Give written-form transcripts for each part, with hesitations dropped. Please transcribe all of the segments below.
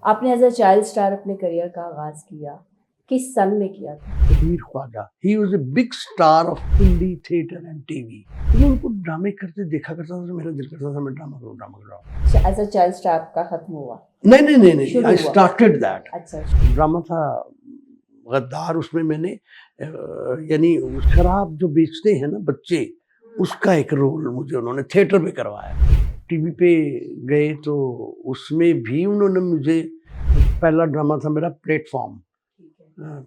आपने as a child star अपने career का आगाज किया, किस सन में किया था? Mir Khwaja, he was a big star of Hindi theatre and TV. तो मैं उनको ड्रामे करते देखा करता था, तो मेरा दिल करता था मैं ड्रामा करूँ, ड्रामा करूँ। एज अ चाइल्ड स्टार आपका खत्म हुआ? नहीं नहीं नहीं नहीं, शुरू आई हुआ? Started that. अच्छा। ड्रामा था गद्दार, उसमें मैंने यानी शराब जो बेचते हैं ना बच्चे, उसका एक रोल मुझे उन्होंने थिएटर में करवाया। टीवी पे गए तो उसमें भी उन्होंने मुझे, पहला ड्रामा था मेरा प्लेटफॉर्म,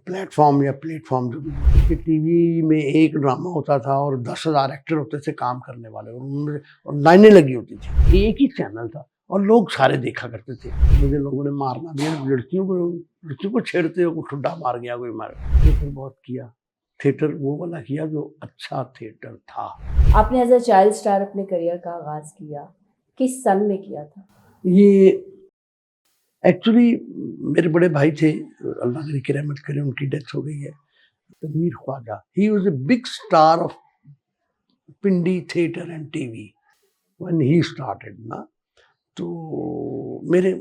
प्लेटफॉर्म या प्लेटफॉर्म जो भी, कि टीवी में एक ड्रामा होता था और 10,000 एक्टर होते थे काम करने वाले, और लाइनें लगी होती थी, एक ही चैनल था और लोग सारे देखा करते थे। मुझे लोगों ने मारना दिया, लड़कियों को छेड़ते हो, कोई ठुड्डा मार गया, कोई मार। थिएटर बहुत किया, थिएटर वो वाला किया जो अच्छा थिएटर था। आपने एज अ चाइल्ड स्टार अपने करियर का आगाज किया, किस सन में किया था? ये एक्चुअली मेरे बड़े भाई थे, अल्लाह की रहमत करे, उनकी डेथ हो गई है, Mir Khwaja. He was a big star of Pindi theatre and TV when he started ना। तो मेरे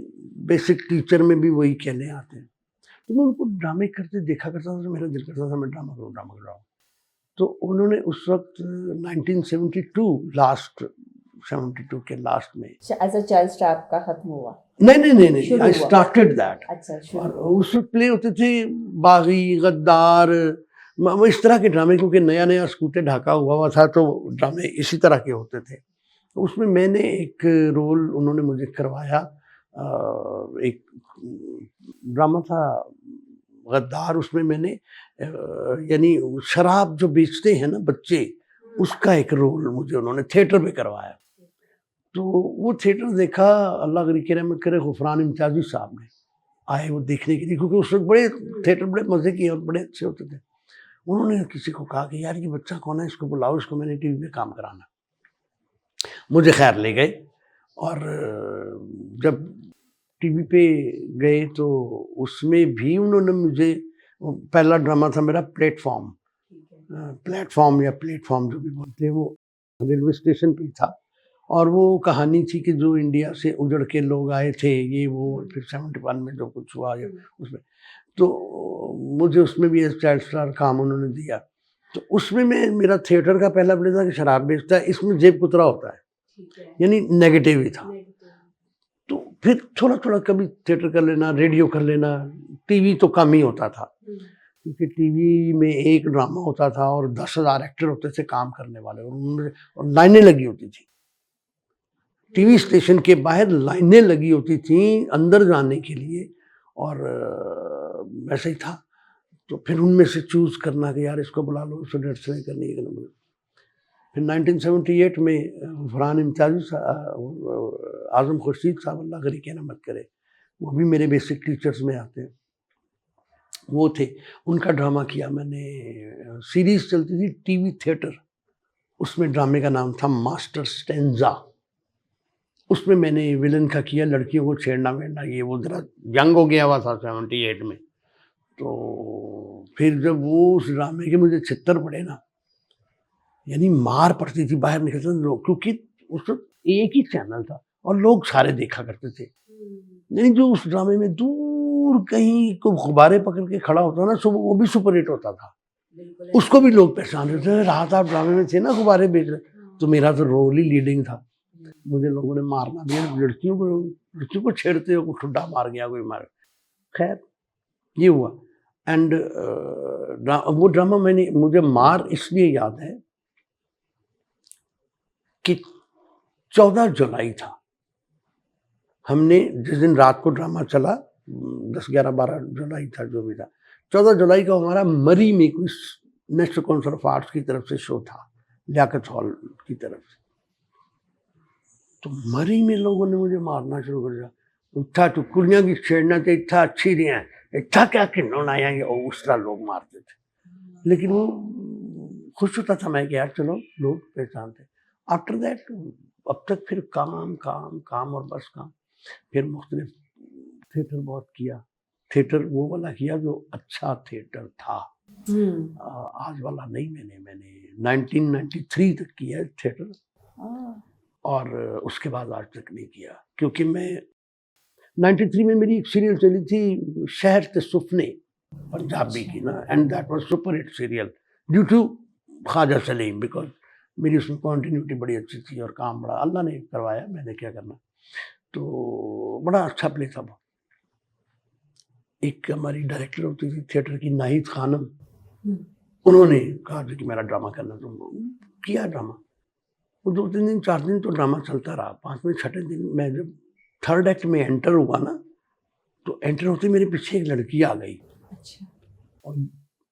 बेसिक टीचर में भी वही कहने आते हैं, तो मैं उनको ड्रामे करते देखा करता था, तो मेरा दिल करता था मैं ड्रामा करूँ, ड्रामा कर रहा हूँ। तो उन्होंने उस वक्त 1972 लास्ट, 72 के लास्ट में, एज अ चाइल्ड स्टार आपका खत्म हुआ? नहीं नहीं नहीं नहीं, शुरू आई हुआ? Started that. अच्छा, शुरू और हुआ। उस वक्त प्ले होते थे बागी, गद्दार, वो इस तरह के ड्रामे, क्योंकि नया नया स्कूटे ढाका हुआ था, तो ड्रामे इसी तरह के होते थे। तो उसमें मैंने एक रोल उन्होंने मुझे करवाया, एक ड्रामा था गद्दार, उसमें मैंने यानी शराब जो बेचते हैं ना बच्चे, उसका एक रोल मुझे उन्होंने थिएटर में करवाया। तो वो थिएटर देखा, अल्लाह की रहमत करे, गुफरान इम्तियाजी साहब ने आए वो देखने के लिए, क्योंकि उस वक्त बड़े थिएटर बड़े मज़े किए और बड़े अच्छे होते थे। उन्होंने किसी को कहा कि यार ये बच्चा कौन है, इसको बुलाओ, इसको मैंने टीवी पे काम कराना। मुझे खैर ले गए, और जब टीवी पे गए तो उसमें भी उन्होंने मुझे, पहला ड्रामा था मेरा प्लेटफॉर्म, प्लेटफॉर्म या प्लेटफॉर्म जो भी बोलते हैं, वो रेलवे स्टेशन पे था। और वो कहानी थी कि जो इंडिया से उजड़ के लोग आए थे, ये वो, फिर 71 में जो कुछ हुआ या उसमें, तो मुझे उसमें भी एज चाइल्ड स्टार काम उन्होंने दिया। तो उसमें मैं, मेरा थिएटर का पहला प्ले था कि शराब बेचता है, इसमें जेब कुतरा होता है, यानी नेगेटिव ही था। तो फिर थोड़ा थोड़ा कभी थिएटर कर लेना, रेडियो कर लेना, टीवी तो कम ही होता था, क्योंकि टीवी में एक ड्रामा होता था और 10,000 एक्टर होते थे काम करने वाले, और लाइनें लगी होती थी। टीवी स्टेशन के बाहर लाइनें लगी होती थी अंदर जाने के लिए, और वैसे ही था। तो फिर उनमें से चूज करना कि यार इसको बुला लो, इसको डेट से करनी है। फिर 1978 में फरहान इम्तियाजी, आज़म खुर्शीद साहब, अल्लाह करी के रहमत करे, वो भी मेरे बेसिक टीचर्स में आते हैं, वो थे। उनका ड्रामा किया मैंने, सीरीज चलती थी टीवी थिएटर, उसमें ड्रामे का नाम था मास्टर स्टेंजा। उसमें मैंने विलन का किया, लड़कियों को छेड़ना वेड़ना, ये वो ज़रा यंग हो गया हुआ था 78 में। तो फिर जब वो उस ड्रामे के मुझे छितर पड़े ना, यानी मार पड़ती थी, बाहर निकलते थे लोग, क्योंकि उस वक्त एक ही चैनल था और लोग सारे देखा करते थे। यानी जो उस ड्रामे में दूर कहीं को गुब्बारे पकड़ के खड़ा होता ना, सो वो भी सुपर हिट होता था, उसको भी लोग पहचानते थे, रात आप ड्रामे में थे ना, गुब्बारे बेच रहे। तो मेरा तो रोल ही लीडिंग था। मुझे लोगों ने मारना दिया, लड़कियों को छेड़ते हो, कोई ठुड्डा मार गया, कोई मार। खैर ये हुआ। एंड वो ड्रामा मैंने, मुझे मार इसलिए याद है कि 14 जुलाई था, हमने जिस दिन रात को ड्रामा चला, 10, 11, 12 जुलाई था, जो भी था, 14 जुलाई को हमारा मरी में कोई नेशनल काउंसिल ऑफ आर्ट्स की तरफ से शो था, लियाकत हॉल की तरफ से। तो मरी में लोगों ने मुझे मारना शुरू कर दिया, इतना तो कुड़ियाँ की छेड़ना तो इतना अच्छी रही हैं, इतना क्या खिलौना आएंगे, और उस तरह लोग मारते थे। लेकिन वो खुश होता था मैं कि यार चलो लोग पहचानते। आफ्टर दैट अब तक फिर काम काम काम और बस काम। फिर मुख्तलिफ थिएटर बहुत किया, थिएटर वो वाला किया जो अच्छा थिएटर था, आज वाला नहीं। मैंने 1993 तक किया है थिएटर, और उसके बाद आज तक नहीं किया, क्योंकि मैं 93 में मेरी एक सीरियल चली थी शहर के सुपने, पंजाबी की ना, and that was super hit serial due to Khwaja Saleem, because मेरी उसमें कॉन्टिन्यूटी बड़ी अच्छी थी और काम बड़ा अल्लाह ने करवाया, मैंने क्या करना। तो बड़ा अच्छा प्ले था वो। एक हमारी डायरेक्टर होती थी थिएटर की, नाहिद खानम, उन्होंने कहा था कि मेरा ड्रामा करना, तो किया ड्रामा। वो 2-3 दिन 4 दिन तो ड्रामा चलता रहा। 5वें 6ठे दिन मैं जब थर्ड एक्ट में एंटर हुआ ना, तो एंटर होते ही मेरे पीछे एक लड़की आ गई अच्छा। और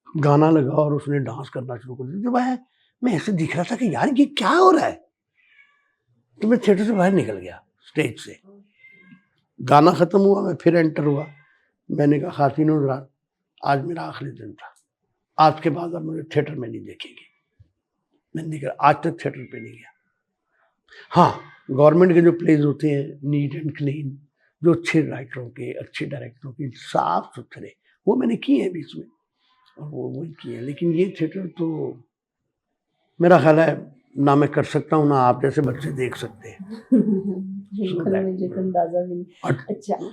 गाना लगा और उसने डांस करना शुरू कर दिया। तो मैं ऐसे दिख रहा था कि यार ये क्या हो रहा है, तो मैं थिएटर से बाहर निकल गया, स्टेज से। गाना खत्म हुआ, मैं फिर एंटर हुआ। मैंने कहा खातिन रात, आज मेरा आखिरी दिन था, आज के बाद आप मुझे थिएटर में नहीं देखेंगे। मैं निकला, आज तक थिएटर पे नहीं गया। हाँ, गवर्नमेंट के जो प्लेज होते हैं नीट एंड क्लीन, जो अच्छे राइटरों के, अच्छे डायरेक्टरों के, साफ सुथरे, वो मैंने किए हैं बीच में, और वो वही किए हैं। लेकिन ये थिएटर तो मेरा ख्याल है ना मैं कर सकता हूँ, ना आप जैसे बच्चे देख सकते हैं। बिल्कुल, मुझे तो अंदाजा भी नहीं। और अच्छा।